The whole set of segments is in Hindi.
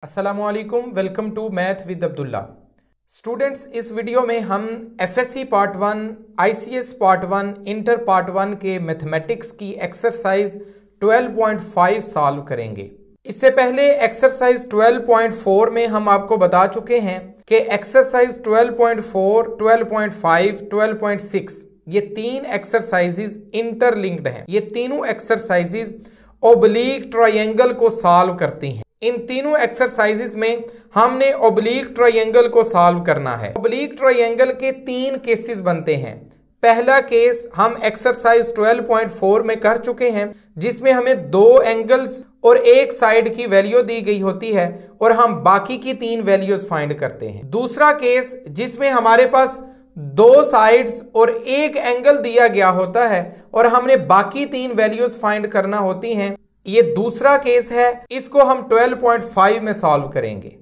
अस्सलामुअलैकुम, welcome to math with Abdullah. Students, इस वीडियो में हम FSc part 1, ICS part 1, inter part 1 के मैथमेटिक्स की एक्सरसाइज 12.5 सॉल्व करेंगे। इससे पहले एक्सरसाइज 12.4 में हम आपको बता चुके हैं कि एक्सरसाइज 12.4, 12.5, 12.6 ये तीन एक्सरसाइजेज इंटरलिंक्ड हैं। ये तीनों एक्सरसाइजेज ओब्लीक ट्रायंगल को सॉल्व करती हैं। इन तीनों एक्सरसाइजेज में हमने ओब्लीक ट्रायंगल को सॉल्व करना है। ओब्लीक ट्रायंगल के तीन केसेस बनते हैं। पहला केस हम एक्सरसाइज 12.4 में कर चुके हैं, जिसमें हमें दो एंगल्स और एक साइड की वैल्यू दी गई होती है और हम बाकी की तीन वैल्यूज फाइंड करते हैं। दूसरा केस जिसमें हमारे पास दो साइड्स और एक एंगल दिया गया होता है और हमने बाकी तीन वैल्यूज फाइंड करना होती हैं। ये दूसरा केस है, इसको हम 12.5 में सॉल्व करेंगे।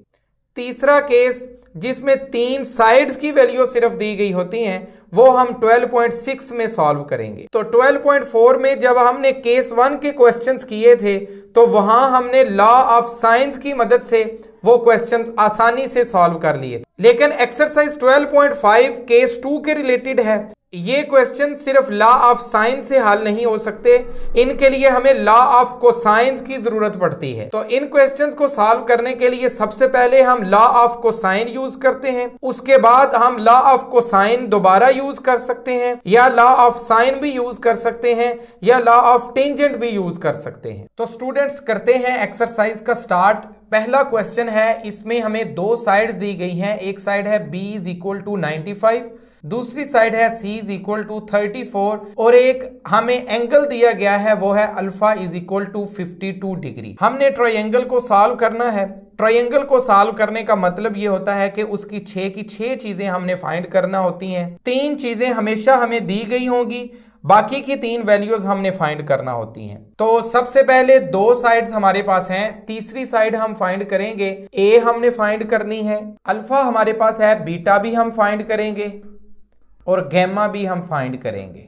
तीसरा केस जिसमें तीन साइड्स की वैल्यू सिर्फ दी गई होती हैं, वो हम 12.6 में सॉल्व करेंगे। तो 12.4 में जब हमने केस 1 के क्वेश्चंस किए थे तो वहां हमने लॉ ऑफ साइंस की मदद से वो क्वेश्चंस आसानी से सॉल्व कर लिए। लेकिन एक्सरसाइज 12.5 केस 2 के रिलेटेड है। ये क्वेश्चन सिर्फ लॉ ऑफ साइन से हल नहीं हो सकते, इनके लिए हमें लॉ ऑफ कोसाइंस की जरूरत पड़ती है। तो इन क्वेश्चंस को सॉल्व करने के लिए सबसे पहले हम लॉ ऑफ कोसाइन यूज करते हैं, उसके बाद हम लॉ ऑफ कोसाइन दोबारा यूज कर सकते हैं, या लॉ ऑफ साइन भी यूज कर सकते हैं, या लॉ ऑफ टेंजेंट भी यूज कर सकते हैं। तो स्टूडेंट्स, करते हैं एक्सरसाइज का स्टार्ट। पहला क्वेश्चन है, इसमें हमें दो साइड्स दी गई हैं। एक साइड है b इज इक्वल टू 95, दूसरी साइड है c इज इक्वल टू 34 और एक हमें एंगल दिया गया है, वो है alpha is equal to 52 degree. हमने ट्रायंगल को सॉल्व करना है। ट्रायंगल को सॉल्व करने का मतलब ये होता है कि उसकी 6 की 6 चीजें हमने फाइंड करना होती हैं। तीन चीजें हमेशा हमें दी गई होंगी, बाकी की तीन वैल्यूज हमने फाइंड करना होती हैं। तो सबसे पहले दो साइड्स हमारे पास हैं। तीसरी साइड हम फाइंड करेंगे, ए हमने फाइंड करनी है, अल्फा हमारे पास है, बीटा भी हम फाइंड करेंगे और गैमा भी हम फाइंड करेंगे।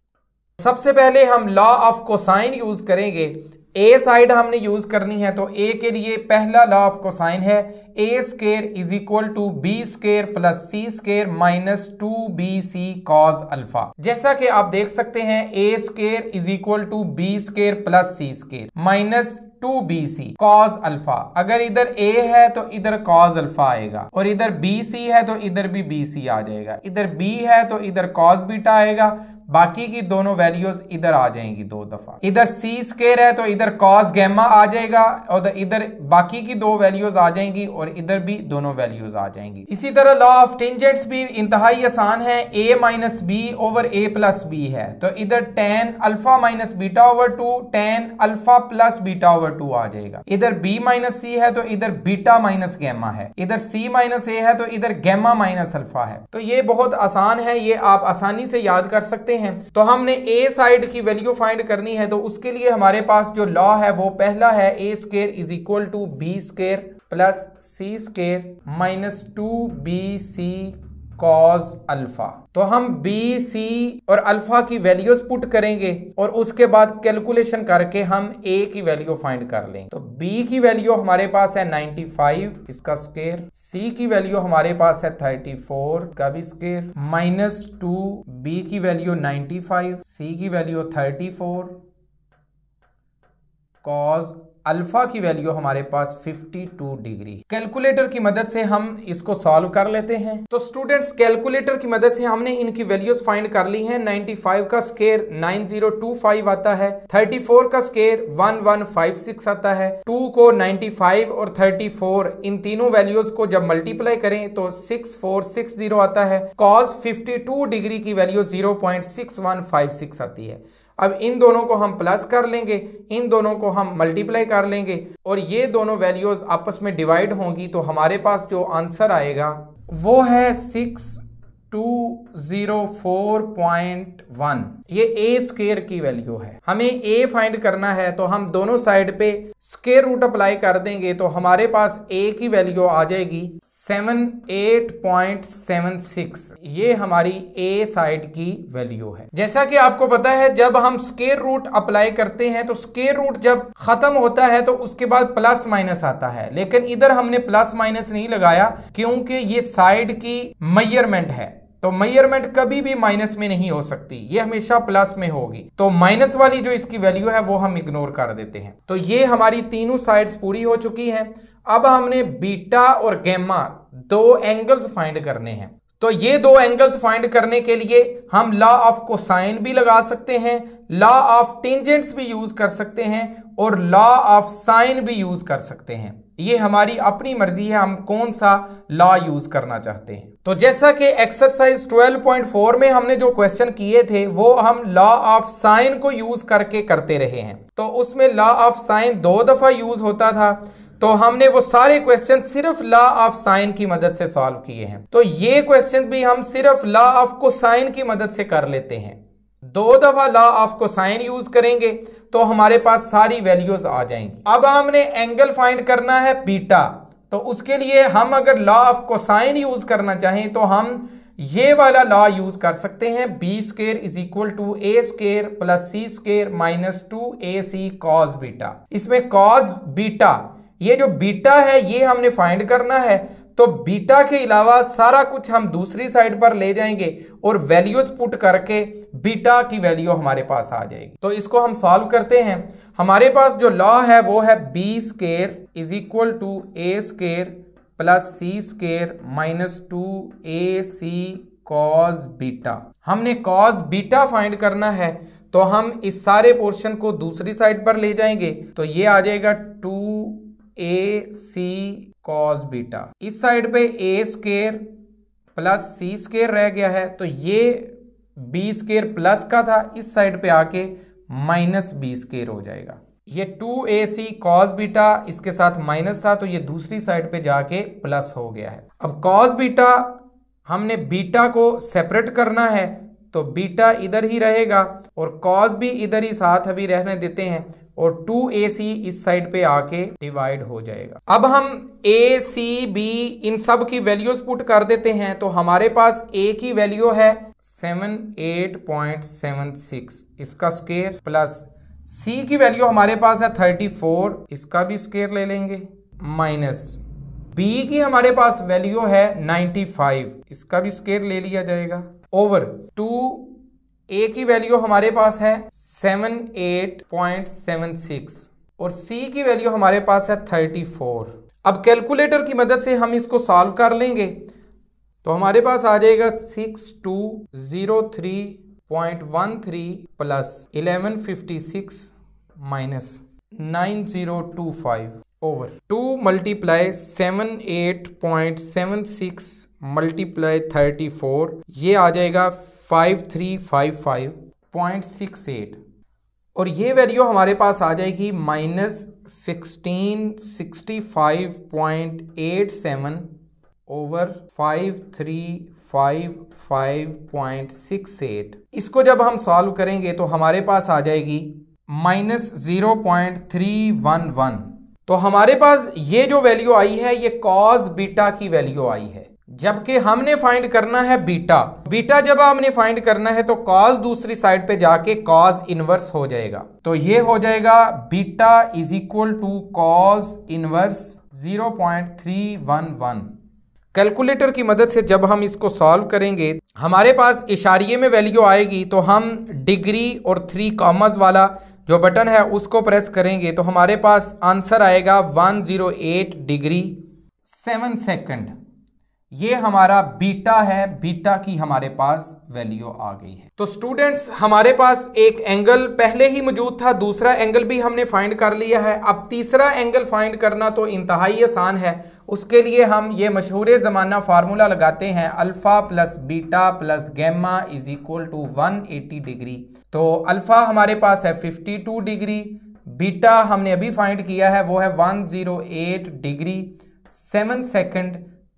सबसे पहले हम लॉ ऑफ कोसाइन यूज करेंगे। ए साइड हमने यूज करनी है, तो ए के लिए पहला लॉ ऑफ कोसाइन है a square is equal to b square plus C square minus 2bc cos alpha. जैसा कि आप देख सकते हैं, a square is equal to b square plus C square minus 2bc cos alpha. अगर इधर a है तो इधर कॉस अल्फा आएगा, और इधर bc है तो इधर भी bc आ जाएगा, इधर b है तो इधर कॉस बीटा आएगा, बाकी की दोनों वैल्यूज इधर आ जाएंगी दो दफा। इधर c स्क्वायर है तो इधर कॉस गैमा आ जाएगा, और इधर बाकी की दो वैल्यूज आ जाएंगी और इधर भी दोनों वैल्यूज आ जाएंगी। इसी तरह लॉ ऑफ टेंजेंट्स भी इंतहाई आसान है। a minus B over a plus B है, तो इधर tan alpha minus beta over 2 tan alpha plus beta over 2 आ जाएगा। इधर b माइनस सी है तो इधर बीटा माइनस गैमा है, इधर c माइनस a है तो इधर गैमा माइनस अल्फा है। तो ये बहुत आसान है, ये आप आसानी से याद कर सकते हैं। तो हमने ए साइड की वैल्यू फाइंड करनी है, तो उसके लिए हमारे पास जो लॉ है वो पहला है a square is equal to b square plus C square minus 2bc cos alpha. तो हम बी, सी और अल्फा की वैल्यूज पुट करेंगे और उसके बाद कैलकुलेशन करके हम ए की वैल्यू फाइंड कर लेंगे। तो बी की वैल्यू हमारे पास है 95, इसका स्क्वायर, सी की वैल्यू हमारे पास है 34 का भी स्क्वायर, माइनस 2b की वैल्यू 95, सी की वैल्यू 34 कॉस अल्फा की वैल्यू हमारे पास 52 डिग्री। कैलकुलेटर की मदद से हम इसको सॉल्व कर लेते हैं। तो स्टूडेंट्स, कैलकुलेटर की मदद से हमने इनकी वैल्यूज फाइंड कर ली हैं। 95 का स्क्वायर 9025 आता है, 34 का स्क्वायर 1156 आता है, 2 को 95 और 34 इन तीनों वैल्यूज को जब मल्टीप्लाई करें तो 6460 आता है। कॉस 52 डिग्री की वैल्यू 0.6156 आती है। अब इन दोनों को हम प्लस कर लेंगे, इन दोनों को हम मल्टीप्लाई कर लेंगे और ये दोनों वैल्यूज आपस में डिवाइड होंगी, तो हमारे पास जो आंसर आएगा वो है 6 204.1 ये a स्क्वायर की वैल्यू है। हमें a फाइंड करना है तो हम दोनों साइड पे स्क्वायर रूट अप्लाई कर देंगे तो हमारे पास a की वैल्यू आ जाएगी 78.76। ये हमारी a साइड की वैल्यू है। जैसा कि आपको पता है जब हम स्क्वायर रूट अप्लाई करते हैं तो स्क्वायर रूट जब खत्म होता है तो उसके बाद प्लस माइनस आता है, लेकिन इधर हमने प्लस माइनस नहीं लगाया क्योंकि ये साइड की मेजरमेंट है, तो मेजरमेंट कभी भी माइनस में नहीं हो सकती, ये हमेशा प्लस में होगी। तो माइनस वाली जो इसकी वैल्यू है वो हम इग्नोर कर देते हैं। तो ये हमारी तीनों साइड्स पूरी हो चुकी हैं। अब हमने बीटा और गैमा दो एंगल्स फाइंड करने हैं। तो ये दो एंगल्स फाइंड करने के लिए हम लॉ ऑफ कोसाइन भी लगा सकते हैं, लॉ ऑफ टेंजेंट्स भी यूज कर सकते हैं और लॉ ऑफ साइन भी यूज कर सकते हैं। ये हमारी अपनी मर्जी है हम कौन सा लॉ यूज करना चाहते हैं। तो जैसा कि एक्सरसाइज 12.4 में हमने जो क्वेश्चन किए थे वो हम लॉ ऑफ साइन को यूज करके करते रहे हैं। तो उसमें लॉ ऑफ साइन 2 दफा यूज होता था, तो हमने वो सारे क्वेश्चन सिर्फ लॉ ऑफ साइन की मदद से सॉल्व किए हैं। तो ये क्वेश्चन भी हम सिर्फ लॉ ऑफ कोसाइन की मदद से कर लेते हैं। 2 दफा लॉ ऑफ कोसाइन यूज करेंगे तो हमारे पास सारी वैल्यूज आ जाएंगी। अब हमने एंगल फाइंड करना है बीटा, तो उसके लिए हम अगर लॉ ऑफ कोसाइन यूज करना चाहें तो हम ये वाला लॉ यूज कर सकते हैं, B square is equal to A square plus C square minus 2ac cos beta. इसमें कॉस बीटा, ये जो बीटा है ये हमने फाइंड करना है, तो बीटा के अलावा सारा कुछ हम दूसरी साइड पर ले जाएंगे और वैल्यूज पुट करके बीटा की वैल्यू हमारे पास आ जाएगी। तो इसको हम सॉल्व करते हैं। हमारे पास जो लॉ है वो है B square is equal to A square plus C square minus 2ac cos beta. हमने कॉस बीटा फाइंड करना है तो हम इस सारे पोर्शन को दूसरी साइड पर ले जाएंगे, तो ये आ जाएगा 2ac कॉस बीटा। इस साइड पे a square plus C square रह गया है, तो ये b स्क्वायर प्लस का था, इस साइड पे आके माइनस b स्क्वायर हो जाएगा। ये 2ac कॉस बीटा इसके साथ माइनस था तो ये दूसरी साइड पे जाके प्लस हो गया है। अब कॉस बीटा हमने बीटा को सेपरेट करना है तो बीटा इधर ही रहेगा और कॉस भी इधर ही साथ अभी रहने देते हैं और 2ac इस साइड पे आके डिवाइड हो जाएगा। अब हम a c b इन सब की वैल्यूज पुट कर देते हैं तो हमारे पास a की वैल्यू है 78.76 इसका स्क्वायर प्लस c की वैल्यू हमारे पास है 34 इसका भी स्क्वायर ले लेंगे माइनस b की हमारे पास वैल्यू है 95 इसका भी स्क्वायर ले लिया जाएगा ओवर 2a की वैल्यू हमारे पास है 78.76 और c की वैल्यू हमारे पास है 34। अब कैलकुलेटर की मदद से हम इसको सॉल्व कर लेंगे तो हमारे पास आ जाएगा 6203.13 plus 1156 minus 9025 over 2 multiply 78.76 multiply 34, ये आ जाएगा 5355.68 और ये वैल्यू हमारे पास आ जाएगी माइनस 1665.87 ओवर 5355.68। इसको जब हम सॉल्व करेंगे तो हमारे पास आ जाएगी माइनस 0.311। तो हमारे पास ये जो वैल्यू आई है ये कॉस बीटा की वैल्यू आई है, जबकि हमने फाइंड करना है बीटा। बीटा जब हमने फाइंड करना है तो कॉस दूसरी साइड पे जाके कॉस इनवर्स हो जाएगा, तो ये हो जाएगा beta is equal to cos inverse 0.311। Calculator की मदद से जब हम इसको सॉल्व करेंगे हमारे पास इशारिये में वैल्यू आएगी तो हम डिग्री और 3 कॉमर्स वाला जो बटन है उसको प्रेस करेंगे तो हमारे पास आंसर आएगा 108 डिग्री 7 सेकंड। ये हमारा बीटा है, बीटा की हमारे पास वैल्यू आ गई है। तो स्टूडेंट्स हमारे पास एक एंगल पहले ही मौजूद था, दूसरा एंगल भी हमने फाइंड कर लिया है। अब तीसरा एंगल फाइंड करना तो इंतहाई आसान है। उसके लिए हम ये मशहूर ज़माना फार्मूला लगाते हैं alpha plus beta plus gamma is equal to 180 degree. तो अल्फ़ा हमारे पास है 52 डिग्री, बीटा हमने अभी फाइंड किया है वो है 108 डिग्री 7 सेकंड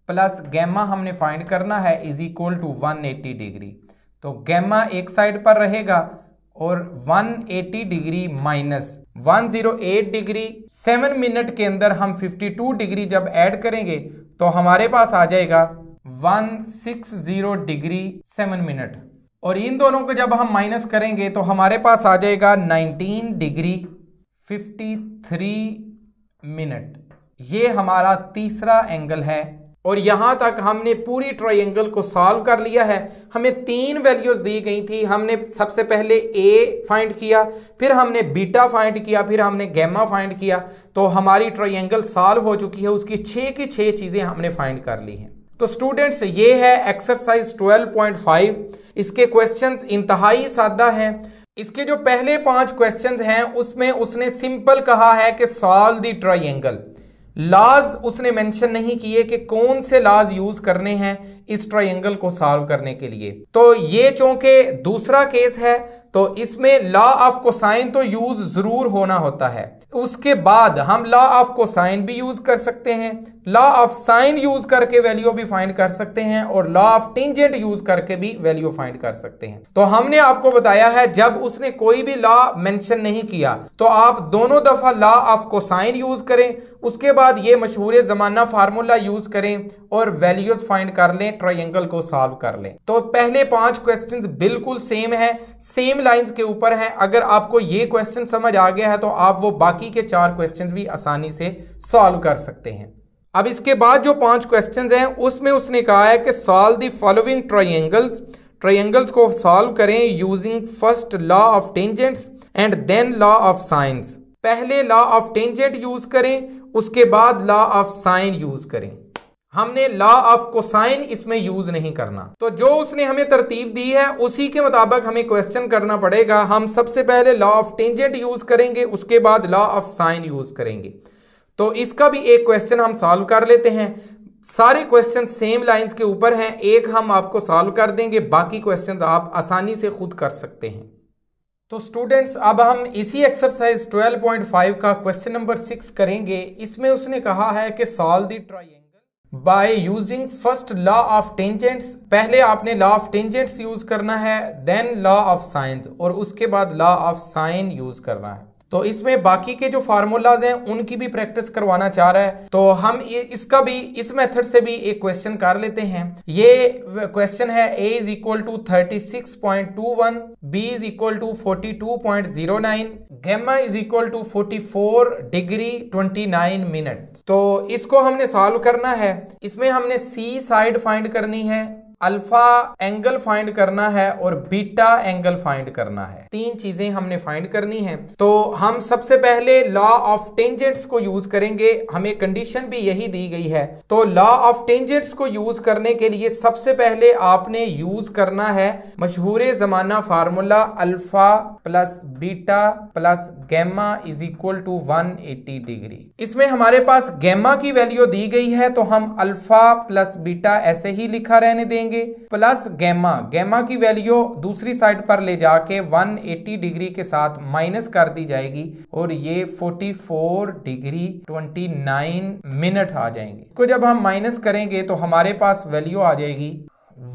प्लस गैमा हमने फाइंड करना है इज इक्वल टू 180 डिग्री। तो गैमा एक साइड पर रहेगा और 180 डिग्री माइनस 108 डिग्री, 7 मिनट के अंदर हम 52 डिग्री जब ऐड करेंगे तो हमारे पास आ जाएगा 160 डिग्री 7 मिनट। और इन दोनों को जब हम माइनस करेंगे तो हमारे पास आ जाएगा 19 डिग्री 53 मिनट। ये हमारा तीसरा एंगल है। और यहां तक हमने पूरी ट्रायंगल को सॉल्व कर लिया है। हमें 3 वैल्यूज दी गई थी। हमने सबसे पहले ए फाइंड किया, फिर हमने बीटा फाइंड किया, फिर हमने गैमा फाइंड किया। तो हमारी ट्रायंगल सॉल्व हो चुकी है, उसकी 6 की 6 चीजें हमने फाइंड कर ली हैं। तो स्टूडेंट्स ये है एक्सरसाइज 12.5। इसके क्वेश्चंस इंतहाई सादा हैं। इसके जो पहले 5 क्वेश्चंस हैं उसमें उसने सिंपल कहा है कि सॉल्व द ट्रायंगल। लॉज उसने मेंशन नहीं किए कि कौन से लॉज यूज करने हैं इस ट्रायंगल को सॉल्व करने के लिए। तो ये चूंकि दूसरा केस है तो इसमें लॉ ऑफ कोसाइन तो यूज जरूर होना होता है। उसके बाद हम लॉ ऑफ कोसाइन भी यूज कर सकते हैं, लॉ ऑफ साइन यूज करके वैल्यू भी फाइंड कर सकते हैं, और लॉ ऑफ टेंजेंट यूज करके भी वैल्यू फाइंड कर सकते हैं। तो हमने आपको बताया है जब उसने कोई भी लॉ मेंशन नहीं किया तो आप दोनों दफा लॉ ऑफ कोसाइन यूज करें, उसके बाद ये मशहूर जमाना फार्मूला यूज करें और वैल्यूज फाइंड कर लें, ट्रायंगल को सॉल्व कर लें। तो पहले 5 क्वेश्चंस बिल्कुल सेम है, सेम लाइंस के ऊपर हैं। अगर आपको ये क्वेश्चन समझ आ गया है तो आप वो बाकी के 4 क्वेश्चंस भी आसानी से सॉल्व कर सकते हैं। अब इसके बाद जो 5 क्वेश्चंस हैं उसमें उसने कहा है कि solve the following triangles. Triangles को सॉल्व करें using first law of tangents and then law of sines. पहले लॉ ऑफ टेंजेंट यूज करें, उसके बाद लॉ ऑफ साइन यूज करें। हमने लॉ ऑफ कोसाइन इसमें यूज नहीं करना। तो जो उसने हमें तरतीब दी है उसी के मुताबिक हमें क्वेश्चन करना पड़ेगा। हम सबसे पहले लॉ ऑफ टेंजेंट यूज करेंगे, उसके बाद लॉ ऑफ साइन यूज करेंगे। तो इसका भी एक क्वेश्चन हम सॉल्व कर लेते हैं। सारे क्वेश्चन सेम लाइंस के ऊपर हैं, एक हम आपको सॉल्व कर देंगे, बाकी क्वेश्चन आप आसानी से खुद कर सकते हैं। तो स्टूडेंट्स अब हम इसी एक्सरसाइज 12.5 का क्वेश्चन नंबर 6 करेंगे। इसमें उसने कहा है कि solve the triangle by using first law of tangents. पहले आपने लॉ ऑफ टेंजेंट्स यूज करना है, देन लॉ ऑफ साइंस, और उसके बाद लॉ ऑफ साइन यूज करना है। तो इसमें बाकी के जो फार्मूलाज हैं उनकी भी प्रैक्टिस करवाना चाह रहा है। तो हम इसका भी इस मेथड से भी एक क्वेश्चन कर लेते हैं। ये क्वेश्चन है a is equal to 36.21, b is equal to 42.09, gamma is equal to 44 degree 29 minute. तो इसको हमने सॉल्व करना है। इसमें हमने c साइड फाइंड करनी है, अल्फा एंगल फाइंड करना है और बीटा एंगल फाइंड करना है। 3 चीजें हमने फाइंड करनी है। तो हम सबसे पहले लॉ ऑफ टेंजेंट्स को यूज करेंगे, हमें कंडीशन भी यही दी गई है। तो लॉ ऑफ टेंजेंट्स को यूज करने के लिए सबसे पहले आपने यूज करना है मशहूर जमाना formula alpha plus beta plus gamma is equal to 180 degree. इसमें हमारे पास गैमा की वैल्यू दी गई है तो हम अल्फा प्लस बीटा ऐसे ही लिखा रहने देंगे, प्लस गैमा की वैल्यू दूसरी साइड पर ले जाके 180 डिग्री के साथ माइनस कर दी जाएगी और ये 44 डिग्री 29 मिनट आ जाएंगे। इसको जब हम माइनस करेंगे तो हमारे पास वैल्यू आ जाएगी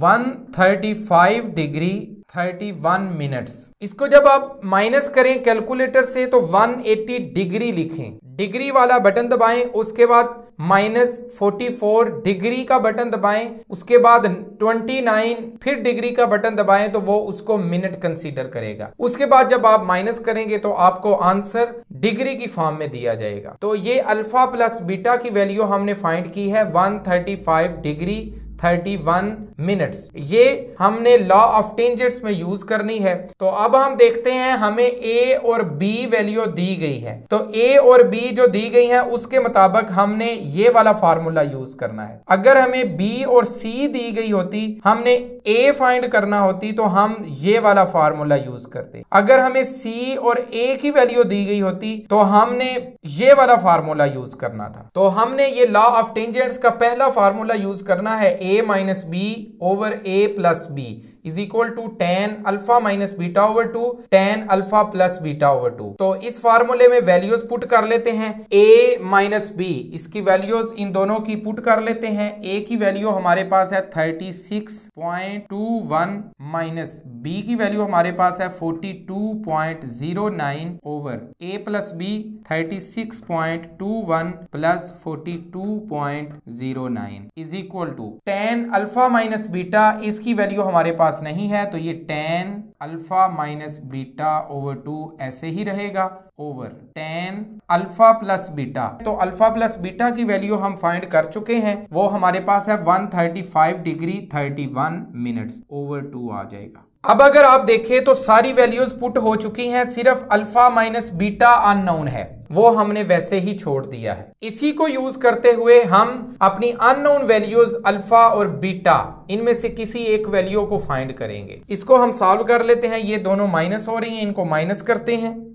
135 डिग्री 31 मिनट्स। इसको जब आप माइनस करें कैलकुलेटर से तो 180 डिग्री लिखें, डिग्री वाला बटन दबाएं, उसके बाद -44 डिग्री का बटन दबाएं, उसके बाद 29 फिर डिग्री का बटन दबाएं तो वो उसको मिनट कंसीडर करेगा। उसके बाद जब आप माइनस करेंगे तो आपको आंसर डिग्री की फॉर्म में दिया जाएगा। तो ये अल्फा प्लस बीटा की वैल्यू हमने फाइंड की है 135 डिग्री 31 मिनट्स। ये हमने लॉ ऑफ टेंजेंट्स में यूज करनी है। तो अब हम देखते हैं हमें ए और बी वैल्यू दी गई है। तो ए और बी जो दी गई है उसके मुताबिक हमने ये वाला फार्मूला यूज करना है। अगर हमें बी और सी दी गई होती, हमने ए फाइंड करना होती तो हम ये वाला फार्मूला यूज करते। अगर हमें सी और ए की वैल्यू दी गई होती तो हमने ये वाला फार्मूला यूज करना था। तो हमने ये लॉ ऑफ टेंजेंट्स का पहला फार्मूला यूज करना है a minus B over a plus B is equal to tan alpha minus beta over 2 tan alpha plus beta over 2। तो इस फार्मूले में वैल्यूज पुट कर लेते हैं, a माइनस बी, इसकी वैल्यूज इन दोनों की पुट कर लेते हैं। a की वैल्यू हमारे पास है 36.21 माइनस b की वैल्यू हमारे पास है 42.09 over a plus b 36.21 plus 42.09 is equal to tan alpha minus beta, इसकी वैल्यू हमारे पास नहीं है तो ये tan alpha minus beta over 2 ऐसे ही रहेगा over tan alpha plus beta. तो अल्फा प्लस बीटा की वैल्यू हम फाइंड कर चुके हैं, वो हमारे पास है 135 डिग्री 31 मिनट्स ओवर 2 आ जाएगा। अब अगर आप देखें तो सारी वैल्यूज पुट हो चुकी हैं, सिर्फ अल्फा माइनस बीटा अननोन है, वो हमने वैसे ही छोड़ दिया है। इसी को यूज करते हुए हम अपनी अननोन वैल्यूज अल्फा और बीटा इनमें से किसी एक वैल्यू को फाइंड करेंगे। इसको हम सॉल्व कर लेते हैं, ये दोनों माइनस हो रही हैं, इनको माइनस करते हैं,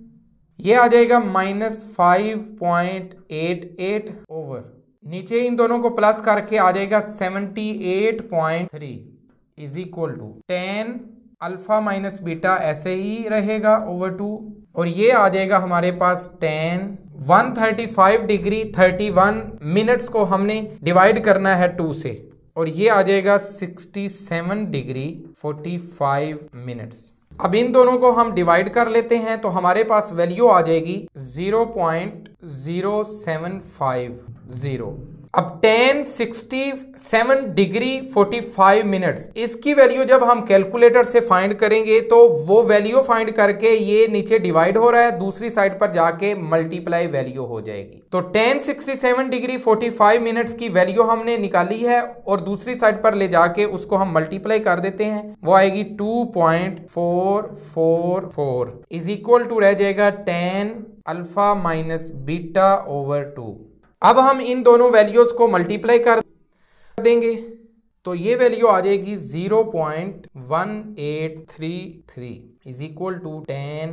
ये आ जाएगा -5.88 ओवर, नीचे इन दोनों को प्लस करके आ जाएगा 78.3 is equal to tan alpha minus beta ऐसे ही रहेगा ओवर 2, और ये आ जाएगा हमारे पास tan 135 डिग्री 31 मिनट्स को हमने डिवाइड करना है 2 से, और ये आ जाएगा 67 डिग्री 45 मिनट्स। अब इन दोनों को हम डिवाइड कर लेते हैं तो हमारे पास वैल्यू आ जाएगी 0.0750। अब tan 67 डिग्री 45 मिनट्स, इसकी वैल्यू जब हम कैलकुलेटर से फाइंड करेंगे तो वो वैल्यू फाइंड करके ये नीचे डिवाइड हो रहा है, दूसरी साइड पर जाके मल्टीप्लाई वैल्यू हो जाएगी। तो tan 67 डिग्री 45 मिनट्स की वैल्यू हमने निकाली है और दूसरी साइड पर ले जाके उसको हम मल्टीप्लाई कर देते हैं, वो आएगी 2.444 इज इक्वल टू रह जाएगा tan alpha minus beta over 2। अब हम इन दोनों वैल्यूज को मल्टीप्लाई कर देंगे तो ये वैल्यू आ जाएगी 0.1833 is equal to tan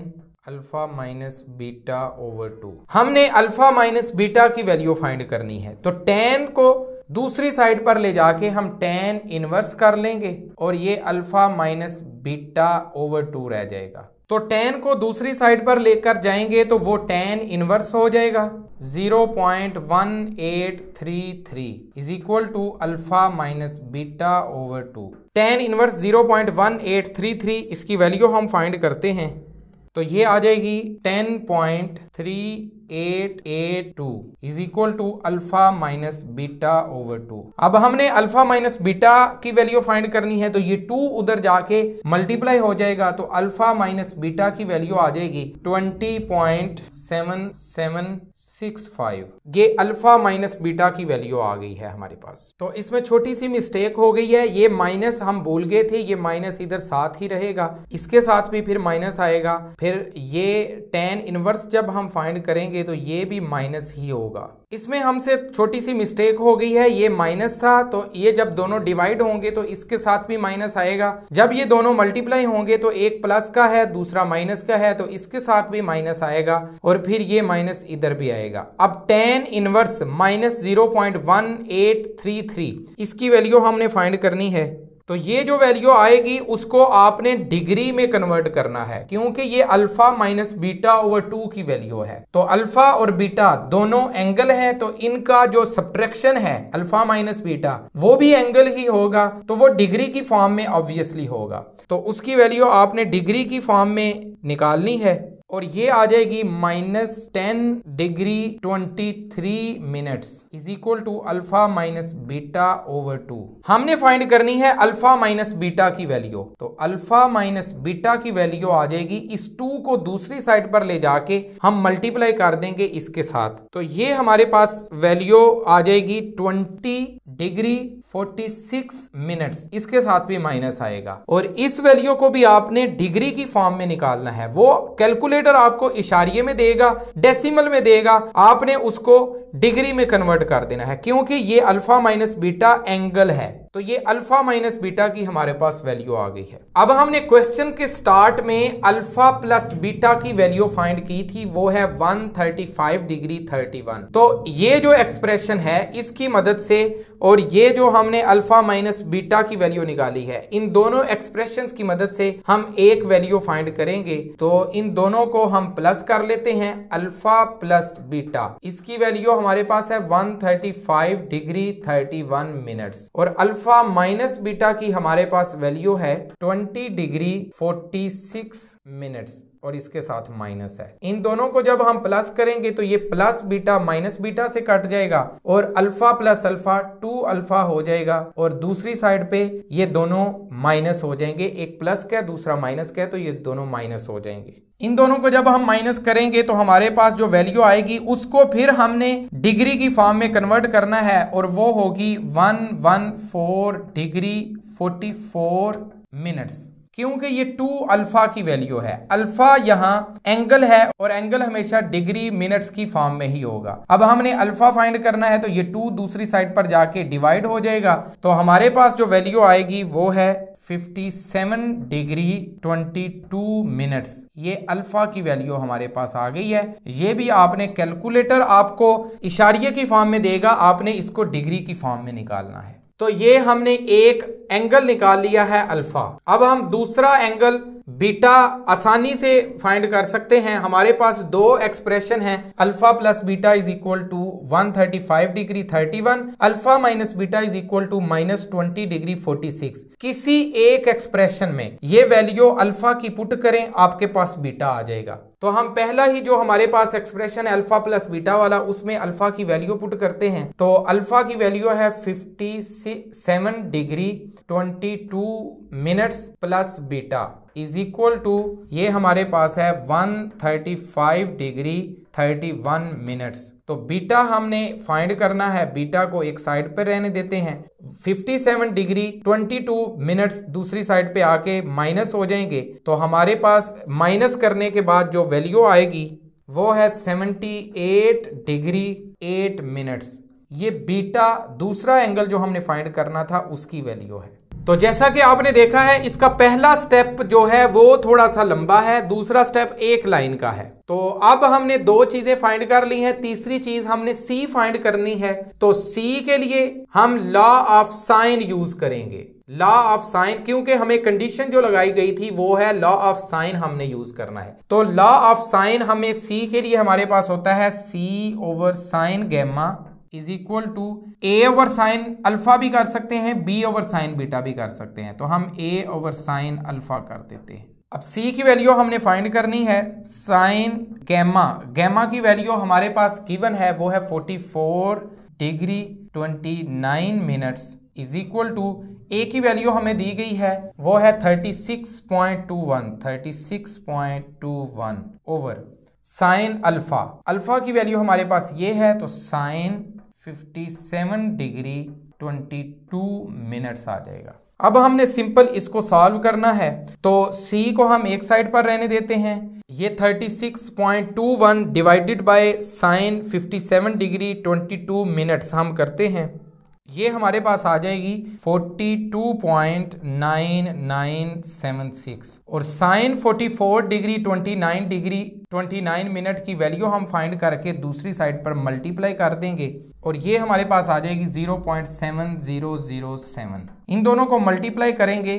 alpha minus beta over 2। हमने अल्फा माइनस बीटा की वैल्यू फाइंड करनी है, तो tan को दूसरी साइड पर ले जाके हम tan इनवर्स कर लेंगे और ये अल्फा माइनस बीटा ओवर 2 रह जाएगा। तो tan को दूसरी साइड पर लेकर जाएंगे तो वो tan इनवर्स हो जाएगा 0.1833 is equal to alpha minus beta over 2। tan inverse 0.1833, इसकी वैल्यू हम फाइंड करते हैं तो ये आ जाएगी 10.3882 is equal to alpha minus beta over 2। अब हमने अल्फा माइनस बीटा की वैल्यू फाइंड करनी है तो ये 2 उधर जाके मल्टीप्लाई हो जाएगा तो अल्फा माइनस बीटा की वैल्यू आ जाएगी 20.7765। ये अल्फा माइनस बीटा की वैल्यू आ गई है हमारे पास। तो इसमें छोटी सी मिस्टेक हो गई है, ये माइनस हम भूल गए थे, ये माइनस इधर साथ ही रहेगा, इसके साथ भी फिर माइनस आएगा, फिर ये tan इनवर्स जब हम फाइंड करेंगे तो ये भी माइनस ही होगा। इसमें हमसे छोटी सी मिस्टेक हो गई है, ये माइनस था तो ये जब दोनों डिवाइड होंगे तो इसके साथ भी माइनस आएगा, जब ये दोनों मल्टीप्लाई होंगे तो एक प्लस का है दूसरा माइनस का है तो इसके साथ भी माइनस आएगा और फिर ये माइनस इधर भी आएगा। अब tan इनवर्स माइनस 0.1833, इसकी वैल्यू हमने फाइंड करनी है तो ये जो वैल्यू आएगी उसको आपने डिग्री में कन्वर्ट करना है, क्योंकि ये अल्फा माइनस बीटा ओवर 2 की वैल्यू है। तो अल्फा और बीटा दोनों एंगल है तो इनका जो सब्ट्रैक्शन है अल्फा माइनस बीटा वो भी एंगल ही होगा, तो वो डिग्री की फॉर्म में ऑब्वियसली होगा, तो उसकी वैल्यू आपने डिग्री की फॉर्म में निकालनी है और ये आ जाएगी -10 degree 23 minutes is equal to alpha minus beta over 2। हमने फाइंड करनी है अल्फा माइनस बीटा की वैल्यू, तो अल्फा माइनस बीटा की वैल्यू आ जाएगी, इस 2 को दूसरी साइड पर ले जाके हम मल्टीप्लाई कर देंगे इसके साथ, तो ये हमारे पास वैल्यू आ जाएगी 20 डिग्री 46 मिनट्स, इसके साथ भी माइनस आएगा और इस वैल्यू को भी आपने डिग्री की फॉर्म में निकालना है। वो कैलकुलेटर आपको इशारिये में देगा, डेसिमल में देगा, आपने उसको डिग्री में कन्वर्ट कर देना है, क्योंकि ये अल्फा माइनस बीटा एंगल है। तो ये अल्फा माइनस बीटा की हमारे पास वैल्यू आ गई है। अब हमने क्वेश्चन के स्टार्ट में अल्फा प्लस बीटा की वैल्यू फाइंड की थी, वो है 135 डिग्री 31। तो ये जो एक्सप्रेशन है इसकी मदद से और ये जो हमने अल्फा माइनस बीटा की वैल्यू निकाली है, इन दोनों एक्सप्रेशंस की मदद से हम एक वैल्यू फाइंड करेंगे। तो इन दोनों को हम प्लस कर लेते हैं, अल्फा प्लस बीटा, इसकी वैल्यू हमारे पास है 135 डिग्री 31 मिनट्स, और अल्फा माइनस बीटा की हमारे पास वैल्यू है 20 डिग्री 46 मिनट्स, और इसके साथ माइनस है। इन दोनों को जब हम प्लस करेंगे तो ये प्लस बीटा माइनस बीटा से कट जाएगा और अल्फा प्लस अल्फा 2 अल्फा हो जाएगा, और दूसरी साइड पे ये दोनों माइनस हो जाएंगे, एक प्लस का दूसरा माइनस का, तो ये दोनों माइनस हो जाएंगे। इन दोनों को जब हम माइनस करेंगे तो हमारे पास जो वैल्यू आएगी उसको फिर हमने डिग्री की फॉर्म में कन्वर्ट करना है, और वो होगी 114 डिग्री 44 मिनट्स, क्योंकि ये 2 अल्फा की वैल्यू है। अल्फा यहाँ एंगल है और एंगल हमेशा डिग्री मिनट्स की फॉर्म में ही होगा। अब हमने अल्फा फाइंड करना है, तो ये 2 दूसरी साइड पर जाके डिवाइड हो जाएगा, तो हमारे पास जो वैल्यू आएगी वो है 57 डिग्री 22 मिनट्स। ये अल्फा की वैल्यू हमारे पास आ गई है। ये भी आपने कैलकुलेटर आपको इशारिये की फॉर्म में देगा, आपने इसको डिग्री की फॉर्म में निकालना है। तो ये हमने एक एंगल निकाल लिया है अल्फा। अब हम दूसरा एंगल बीटा आसानी से फाइंड कर सकते हैं। हमारे पास दो एक्सप्रेशन हैं, alpha plus beta is equal to 135 degree 31, alpha minus beta is equal to -20 degree 46। किसी एक एक्सप्रेशन में ये वैल्यू अल्फा की पुट करें, आपके पास बीटा आ जाएगा। तो हम पहला ही जो हमारे पास एक्सप्रेशन है अल्फा प्लस बीटा वाला, उसमें अल्फा की वैल्यू पुट करते हैं। तो अल्फा की वैल्यू है 57 degree 22 minutes plus beta is equal to, ये हमारे पास है 135 डिग्री 31 मिनट्स। तो बीटा हमने फाइंड करना है, बीटा को एक साइड पर रहने देते हैं। 57 डिग्री 22 मिनट्स दूसरी साइड पे आके माइनस हो जाएंगे, तो हमारे पास माइनस करने के बाद जो वैल्यू आएगी वो है 78 डिग्री 8 मिनट्स। ये बीटा दूसरा एंगल जो हमने फाइंड करना था उसकी वैल्यू है। तो जैसा कि आपने देखा है, इसका पहला स्टेप जो है वो थोड़ा सा लंबा है, दूसरा स्टेप एक लाइन का है। तो अब हमने दो चीजें फाइंड कर ली हैं, तीसरी चीज हमने सी फाइंड करनी है। तो सी के लिए हम लॉ ऑफ साइन यूज करेंगे। लॉ ऑफ साइन, क्योंकि हमें कंडीशन जो लगाई गई थी वो है लॉ ऑफ साइन हमने यूज करना है। तो लॉ ऑफ साइन हमें सी के लिए हमारे पास होता है c over sine gamma is equal to a over sine alpha भी कर सकते हैं, बी ओवर साइन बीटा भी कर सकते हैं। तो हम ए ओवर साइन अल्फा कर देते हैं। अब सी की वैल्यू हमने फाइंड करनी है, साइन गैमा, गैमा की वैल्यू हमारे पास गिवन है, वो है 44 degree 29 minutes is equal to, a की वैल्यू हमें दी गई है वो है 36.21 ओवर साइन अल्फा। अल्फा की वैल्यू हमारे पास ये है, तो साइन 57 डिग्री 22 मिनट्स आ जाएगा। अब हमने सिंपल इसको सॉल्व करना है, तो c को हम एक साइड पर रहने देते हैं। ये 36.21 divided by sine 57 degree 22 minutes हम करते हैं, ये हमारे पास आ जाएगी 42.9976, और साइन 44 डिग्री 29 मिनट की वैल्यू हम फाइंड करके दूसरी साइड पर मल्टीप्लाई कर देंगे, और ये हमारे पास आ जाएगी 0.7007। इन दोनों को मल्टीप्लाई करेंगे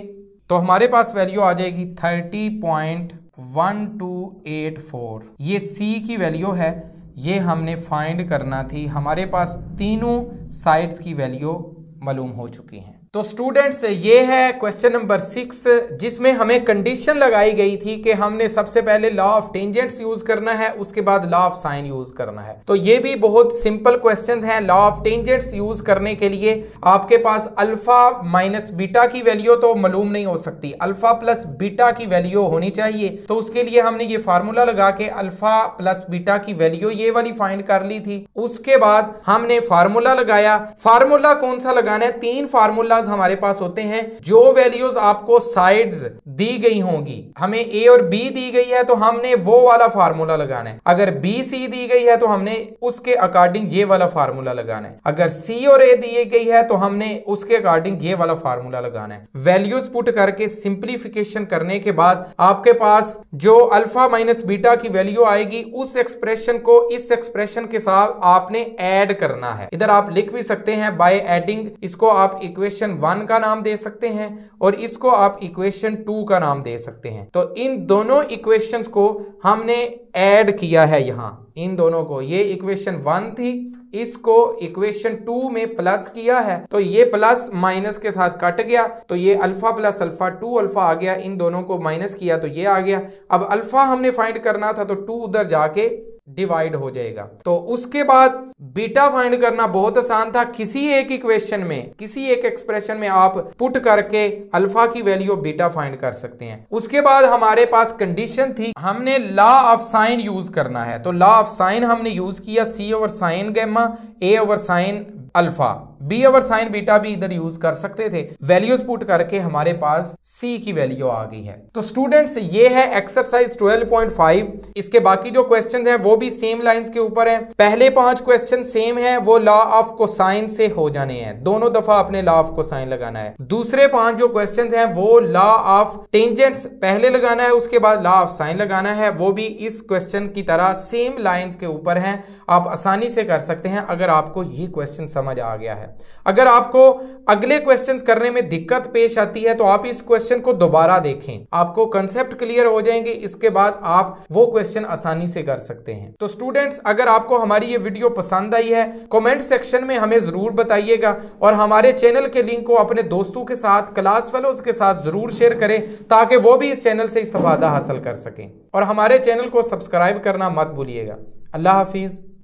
तो हमारे पास वैल्यू आ जाएगी 30.1284। ये सी की वैल्यू है, ये हमने फाइंड करना थी। हमारे पास तीनों साइड्स की वैल्यू मालूम हो चुकी हैं। तो स्टूडेंट्स, ये है क्वेश्चन नंबर 6, जिसमें हमें कंडीशन लगाई गई थी कि हमने सबसे पहले लॉ ऑफ टेंजेंट्स यूज करना है, उसके बाद लॉ ऑफ साइन यूज करना है। तो ये भी बहुत सिंपल क्वेश्चंस हैं। लॉ ऑफ टेंजेंट्स यूज करने के लिए आपके पास अल्फा माइनस बीटा की वैल्यू तो मालूम नहीं हो सकती, अल्फा प्लस बीटा की वैल्यू होनी चाहिए। तो उसके लिए हमने ये फार्मूला लगा के अल्फा प्लस बीटा की वैल्यू ये वाली फाइंड कर ली थी। उसके बाद हमने फार्मूला लगाया। फार्मूला कौन सा लगाना है? 3 फार्मूला फार्मूलाज हमारे पास होते हैं, जो वैल्यूज आपको साइड्स दी गई होंगी, हमें ए और बी दी गई है तो हमने वो वाला फार्मूला लगाना है, अगर बी सी दी गई है तो हमने उसके अकॉर्डिंग ये वाला फार्मूला लगाना है, अगर सी और ए दी गई है तो हमने उसके अकॉर्डिंग ये वाला फार्मूला लगाना है। वैल्यूज पुट करके सिंप्लीफिकेशन करने के बाद आपके पास जो अल्फा माइनस बीटा की वैल्यू आएगी, उस एक्सप्रेशन को इस एक्सप्रेशन के साथ आपने ऐड करना है। इधर आप लिख भी सकते हैं बाय एडिंग, इसको आप इक्वेशन 1 का नाम दे सकते हैं और इसको आप इक्वेशन 2 का नाम दे सकते हैं। तो इन दोनों इक्वेशंस को हमने ऐड किया है यहां, इन दोनों को, ये इक्वेशन 1 थी, इसको इक्वेशन 2 में प्लस किया है, तो ये प्लस माइनस के साथ कट गया, तो ये अल्फा प्लस अल्फा 2 अल्फा आ गया, इन दोनों को माइनस किया तो ये आ गया। अब अल्फा हमने फाइंड करना था तो 2 उधर जाके डिवाइड हो जाएगा। तो उसके बाद बीटा फाइंड करना बहुत आसान था, किसी एक इक्वेशन में, किसी एक एक्सप्रेशन में आप पुट करके अल्फा की वैल्यू बीटा फाइंड कर सकते हैं। उसके बाद हमारे पास कंडीशन थी, हमने लॉ ऑफ साइन यूज करना है, तो लॉ ऑफ साइन हमने यूज किया, c over sine gamma, a over sine alpha, b over sine beta भी इधर यूज कर सकते थे। वैल्यूज पुट करके हमारे पास सी की वैल्यू आ गई है। तो स्टूडेंट्स ये है एक्सरसाइज 12.5। इसके बाकी जो क्वेश्चन हैं वो भी सेम लाइंस के ऊपर हैं। पहले 5 क्वेश्चन सेम है, वो लॉ ऑफ कोसाइन से हो जाने हैं, दोनों दफा अपने लॉ ऑफ कोसाइन लगाना है। दूसरे 5 जो क्वेश्चन हैं वो लॉ ऑफ टेंजेंट्स पहले लगाना है, उसके बाद लॉ ऑफ साइन लगाना है, वो भी इस क्वेश्चन की तरह सेम लाइंस के ऊपर हैं। आप आसानी से कर सकते हैं अगर आपको ये क्वेश्चन समझ आ गया है। अगर आपको अगले क्वेश्चंस करने में दिक्कत पेश आती है तो आप इस क्वेश्चन को दोबारा देखें, आपको कंसेप्ट क्लियर हो जाएंगे, इसके बाद आप वो क्वेश्चन आसानी से कर सकते हैं। तो स्टूडेंट्स अगर आपको हमारी ये वीडियो पसंद आई है, कमेंट सेक्शन में हमें जरूर बताइएगा और हमारे चैनल के लिंक को अपने दोस्तों के साथ, क्लास फेलोज के साथ जरूर शेयर करें ताकि वो भी इस चैनल से इस्तेफादा हासिल कर सकें। और हमारे चैनल को सब्सक्राइब करना मत भूलिएगा। अल्लाह हाफिज।